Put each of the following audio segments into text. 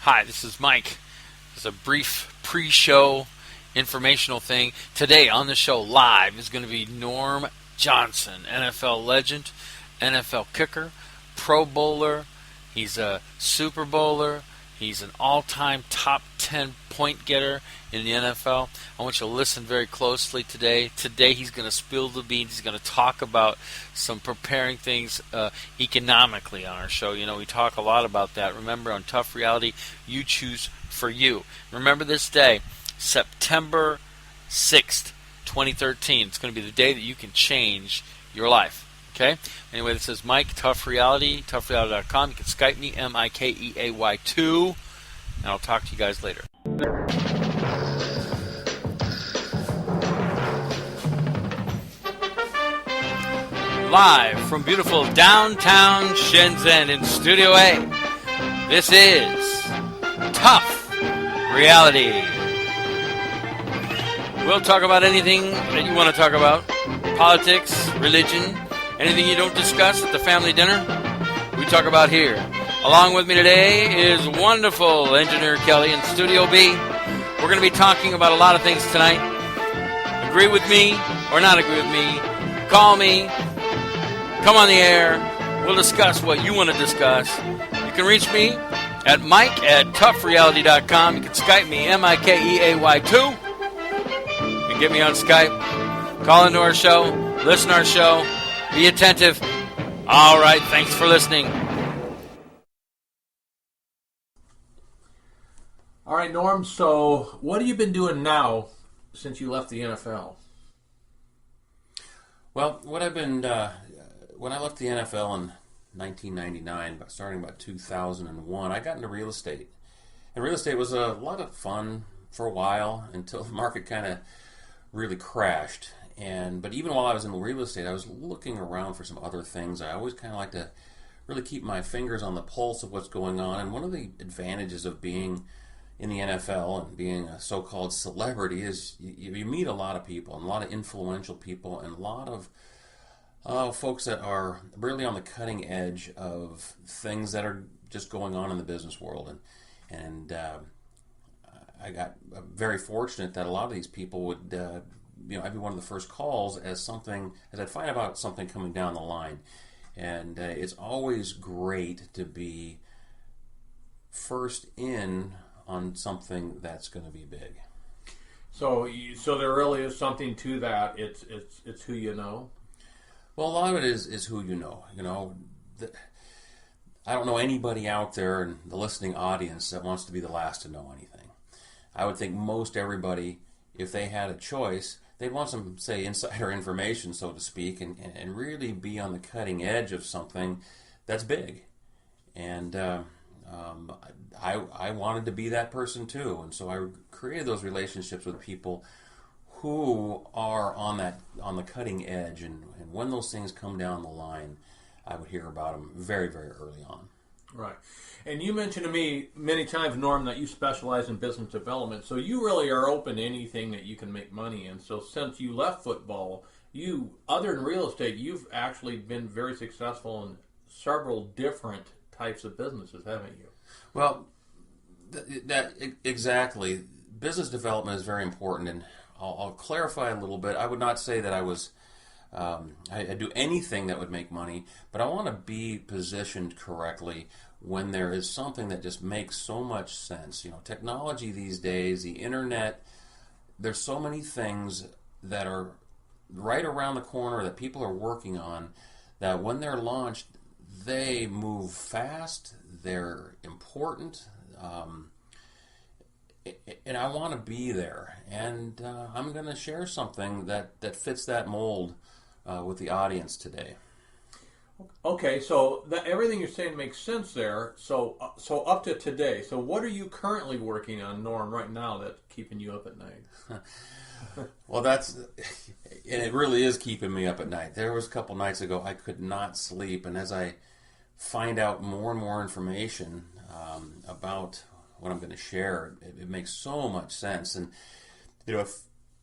Hi, this is Mike. It's a brief pre-show informational thing. Today on the show live is going to be Norm Johnson, NFL legend, NFL kicker, Pro Bowler. He's a Super Bowler. He's an all-time top 10 point getter in the NFL. I want you to listen very closely today. Today he's going to spill the beans. He's going to talk about some preparing things economically on our show. You know, we talk a lot about that. Remember, on Tough Reality, you choose for you. Remember this day, September 6th, 2013. It's going to be the day that you can change your life. Okay? Anyway, this is Mike, Tough Reality, toughreality.com. You can Skype me, MIKEAY2, and I'll talk to you guys later. Live from beautiful downtown Shenzhen in Studio A, this is Tough Reality. We'll talk about anything that you want to talk about. Politics, religion, anything you don't discuss at the family dinner, we talk about here. Along with me today is wonderful engineer Kelly in Studio B. We're going to be talking about a lot of things tonight. Agree with me or not agree with me, call me, come on the air, we'll discuss what you want to discuss. You can reach me at mike@toughreality.com. You can Skype me, MIKEAY2. You can get me on Skype, call into our show, listen to our show, be attentive. All right, thanks for listening. All right, Norm, so what have you been doing now since you left the NFL? Well, what I've been, when I left the NFL in 1999, starting about 2001, I got into real estate. And real estate was a lot of fun for a while until the market kind of really crashed. But even while I was in real estate, I was looking around for some other things. I always kind of like to really keep my fingers on the pulse of what's going on. And one of the advantages of being in the NFL and being a so-called celebrity is you meet a lot of people, and a lot of influential people, and a lot of folks that are really on the cutting edge of things that are just going on in the business world. And I got very fortunate that a lot of these people would, I'd be one of the first calls as I'd find about something coming down the line. And it's always great to be first in on something that's going to be big. So there really is something to that. It's who you know. Well, a lot of it is who you know. I don't know anybody out there in the listening audience that wants to be the last to know anything. I would think most everybody, if they had a choice, they'd want some, say, insider information, so to speak, and really be on the cutting edge of something that's big. And I wanted to be that person too, and so I created those relationships with people who are on the cutting edge, and when those things come down the line, I would hear about them very, very early on. Right. And you mentioned to me many times, Norm, that you specialize in business development, so you really are open to anything that you can make money in. So since you left football, other than real estate, you've actually been very successful in several different types of businesses, haven't you? Well, exactly. Business development is very important, and I'll clarify a little bit. I would not say that I do anything that would make money, but I want to be positioned correctly when there is something that just makes so much sense. Technology these days, the internet, there's so many things that are right around the corner that people are working on that when they're launched, they move fast, they're important, and I want to be there. And I'm going to share something that fits that mold with the audience today. Okay, so everything you're saying makes sense there. So up to today, so what are you currently working on, Norm, right now that's keeping you up at night? Well, it really is keeping me up at night. There was a couple nights ago I could not sleep, and as I find out more and more information about what I'm going to share, it makes so much sense. And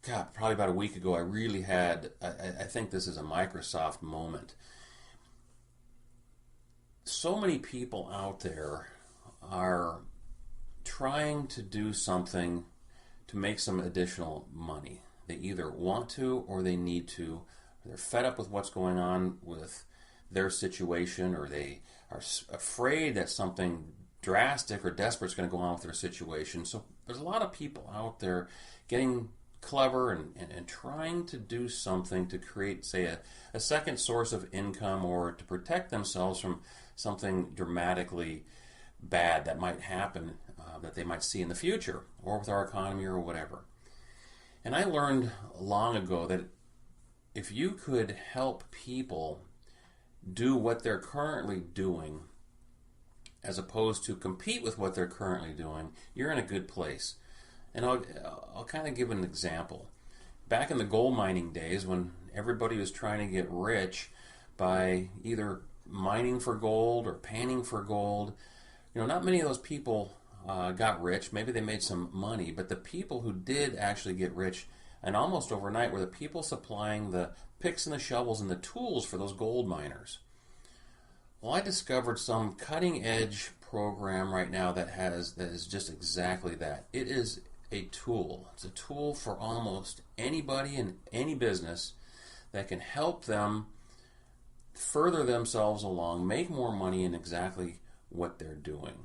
probably about a week ago, I really had, I think this is a Microsoft moment. So many people out there are trying to do something to make some additional money. They either want to or they need to. They're fed up with what's going on with their situation, or they are afraid that something drastic or desperate is going to go on with their situation. So there's a lot of people out there getting clever and trying to do something to create, say, a second source of income, or to protect themselves from something dramatically bad that might happen, that they might see in the future, or with our economy or whatever. And I learned long ago that if you could help people do what they're currently doing, as opposed to compete with what they're currently doing, you're in a good place. And I'll kind of give an example. Back in the gold mining days, when everybody was trying to get rich by either mining for gold or panning for gold, not many of those people got rich. Maybe they made some money, but the people who did actually get rich, and almost overnight, were the people supplying the picks and the shovels and the tools for those gold miners. Well, I discovered some cutting-edge program right now that is just exactly that. It is a tool. It's a tool for almost anybody in any business that can help them further themselves along, make more money in exactly what they're doing.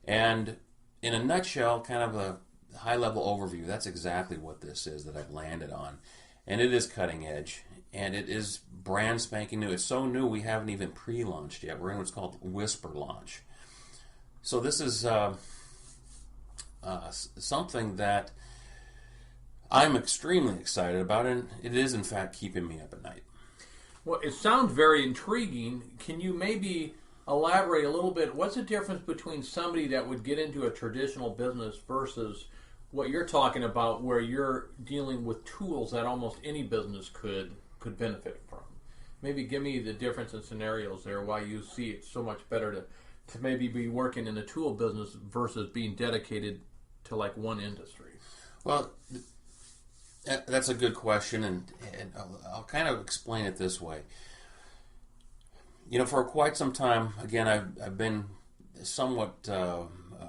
And in a nutshell, kind of a high-level overview, that's exactly what this is that I've landed on. And it is cutting edge, and it is brand spanking new. It's so new we haven't even pre-launched yet. We're in what's called whisper launch. So this is something that I'm extremely excited about, and it is in fact keeping me up at night. Well, it sounds very intriguing. Can you maybe elaborate a little bit? What's the difference between somebody that would get into a traditional business versus what you're talking about, where you're dealing with tools that almost any business could benefit from? Maybe give me the difference in scenarios there, why you see it so much better to maybe be working in a tool business versus being dedicated to like one industry. Well, that's a good question, and I'll kind of explain it this way. For quite some time, again, I've been somewhat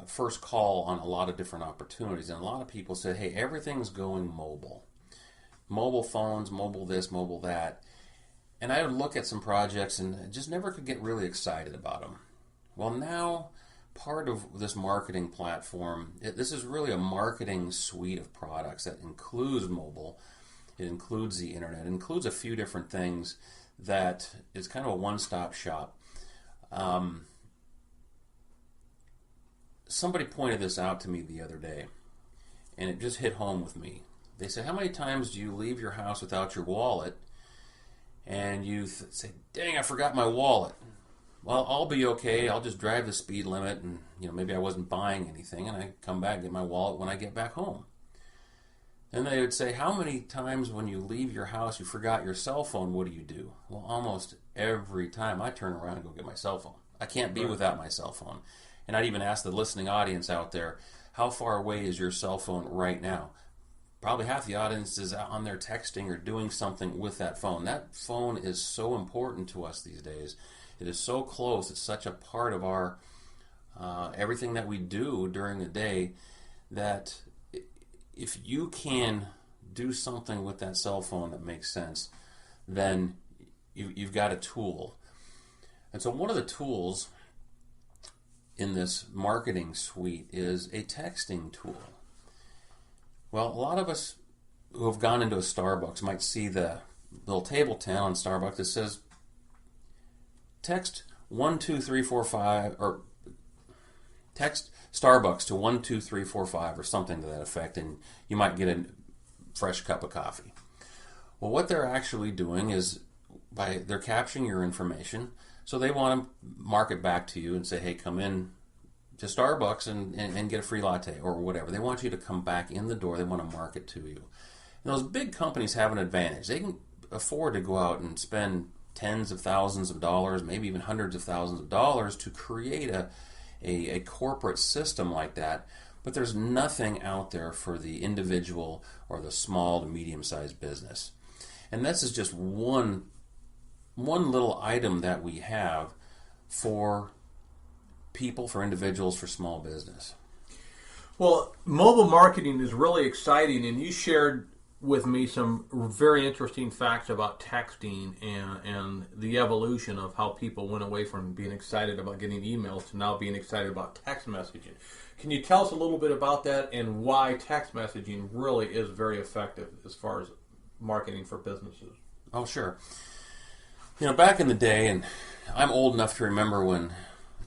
first call on a lot of different opportunities, and a lot of people said, hey, everything's going mobile. Mobile phones, mobile this, mobile that. And I would look at some projects and just never could get really excited about them. Well, now, part of this marketing platform, this is really a marketing suite of products that includes mobile, it includes the internet, it includes a few different things that is kind of a one-stop shop. Somebody pointed this out to me the other day, and it just hit home with me. They said, how many times do you leave your house without your wallet, and you say, dang, I forgot my wallet? Well, I'll be okay. I'll just drive the speed limit, and maybe I wasn't buying anything, and I come back and get my wallet when I get back home. And they would say, how many times when you leave your house you forgot your cell phone, what do? Well, almost every time I turn around and go get my cell phone. I can't be without my cell phone. And I'd even ask the listening audience out there, how far away is your cell phone right now? Probably half the audience is on there texting or doing something with that phone. That phone is so important to us these days. It is so close. It's such a part of our everything that we do during the day, that if you can do something with that cell phone that makes sense, then you've got a tool. And so one of the tools in this marketing suite is a texting tool. Well, a lot of us who have gone into a Starbucks might see the little table tent on Starbucks that says text 12345, or text Starbucks to 12345 or something to that effect, and you might get a fresh cup of coffee. Well, what they're actually doing is they're capturing your information, so they want to mark it back to you and say, hey, come in to Starbucks and get a free latte or whatever. They want you to come back in the door. They want to market to you. And those big companies have an advantage. They can afford to go out and spend tens of thousands of dollars, maybe even hundreds of thousands of dollars to create a corporate system like that. But there's nothing out there for the individual or the small to medium-sized business. And this is just one little item that we have for people, for individuals, for small business. Well, mobile marketing is really exciting, and you shared with me some very interesting facts about texting and the evolution of how people went away from being excited about getting emails to now being excited about text messaging. Can you tell us a little bit about that and why text messaging really is very effective as far as marketing for businesses? Oh, sure. Back in the day, and I'm old enough to remember when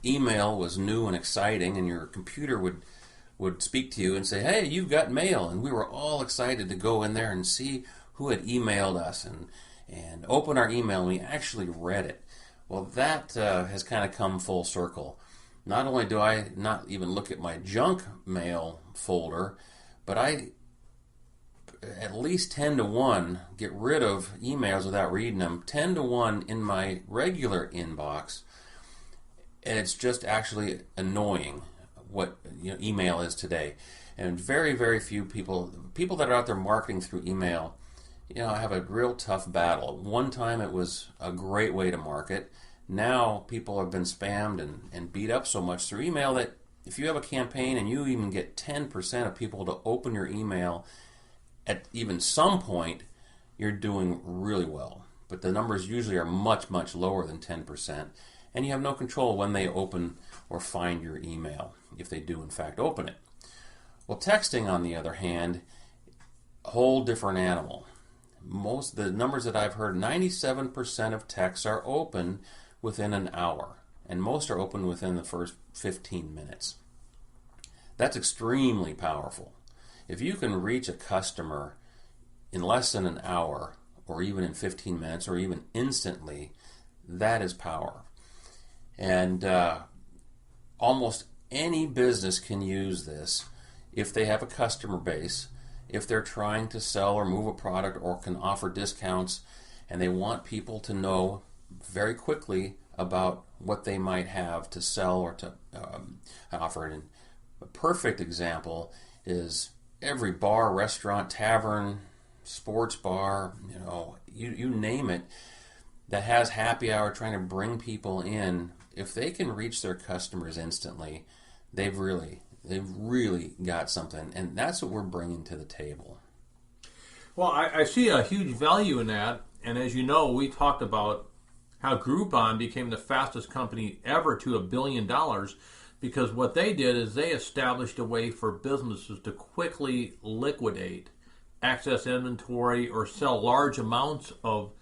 email was new and exciting, and your computer would speak to you and say, "Hey, you've got mail," and we were all excited to go in there and see who had emailed us and open our email, and we actually read it. Well, that has kind of come full circle. Not only do I not even look at my junk mail folder, but I at least 10 to 1 get rid of emails without reading them. 10 to 1 in my regular inbox, and it's just actually annoying what email is today. And very, very few people that are out there marketing through email, have a real tough battle. One time it was a great way to market. Now people have been spammed and beat up so much through email that if you have a campaign and you even get 10% of people to open your email at even some point, you're doing really well. But the numbers usually are much, much lower than 10%. And you have no control when they open or find your email, if they do in fact open it. Well, texting, on the other hand, a whole different animal. Most the numbers that I've heard, 97% of texts are open within an hour, and most are open within the first 15 minutes. That's extremely powerful. If you can reach a customer in less than an hour, or even in 15 minutes, or even instantly, that is power. And almost any business can use this if they have a customer base, if they're trying to sell or move a product or can offer discounts, and they want people to know very quickly about what they might have to sell or to offer. And a perfect example is every bar, restaurant, tavern, sports bar, you name it, that has happy hour trying to bring people in. If they can reach their customers instantly, they've really got something, and that's what we're bringing to the table. Well, I see a huge value in that, and as you know, we talked about how Groupon became the fastest company ever to $1 billion, because what they did is they established a way for businesses to quickly liquidate excess inventory or sell large amounts of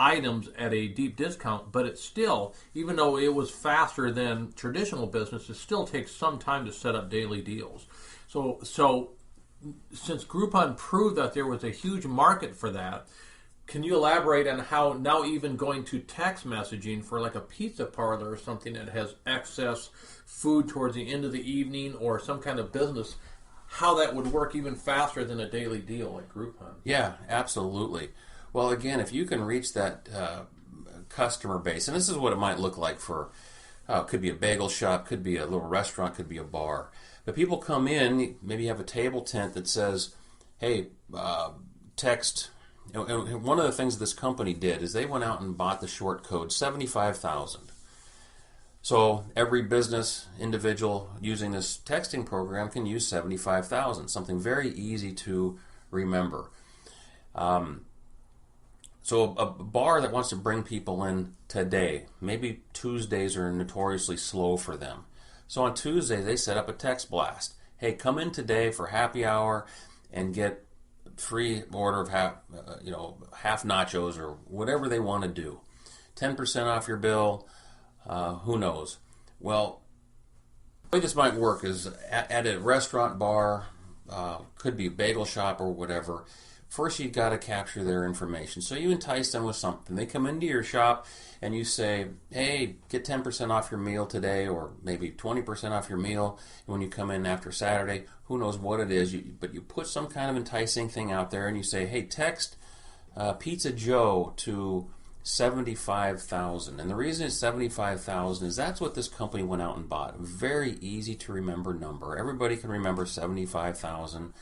items at a deep discount, but it still, even though it was faster than traditional business, it still takes some time to set up daily deals. So since Groupon proved that there was a huge market for that, can you elaborate on how now even going to text messaging for like a pizza parlor or something that has excess food towards the end of the evening or some kind of business, how that would work even faster than a daily deal like Groupon? Yeah, absolutely. Well, again, if you can reach that customer base, and this is what it might look like for, it could be a bagel shop, could be a little restaurant, could be a bar. But people come in, maybe you have a table tent that says, hey, text. And one of the things this company did is they went out and bought the short code 75,000. So every business individual using this texting program can use 75,000, something very easy to remember. So a bar that wants to bring people in today, maybe Tuesdays are notoriously slow for them. So on Tuesday, they set up a text blast. Hey, come in today for happy hour and get free order of half nachos or whatever they want to do. 10% off your bill, who knows? Well, the way this might work is at a restaurant, bar, could be a bagel shop or whatever. First, you've got to capture their information. So you entice them with something. They come into your shop and you say, hey, get 10% off your meal today, or maybe 20% off your meal when you come in after Saturday. Who knows what it is, but you put some kind of enticing thing out there and you say, hey, text Pizza Joe to 75,000. And the reason it's 75,000 is that's what this company went out and bought. A very easy to remember number. Everybody can remember 75,000.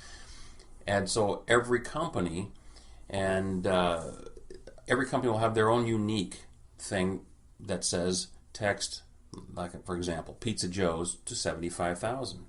And so every company will have their own unique thing that says text, like for example, Pizza Joe's to 75,000.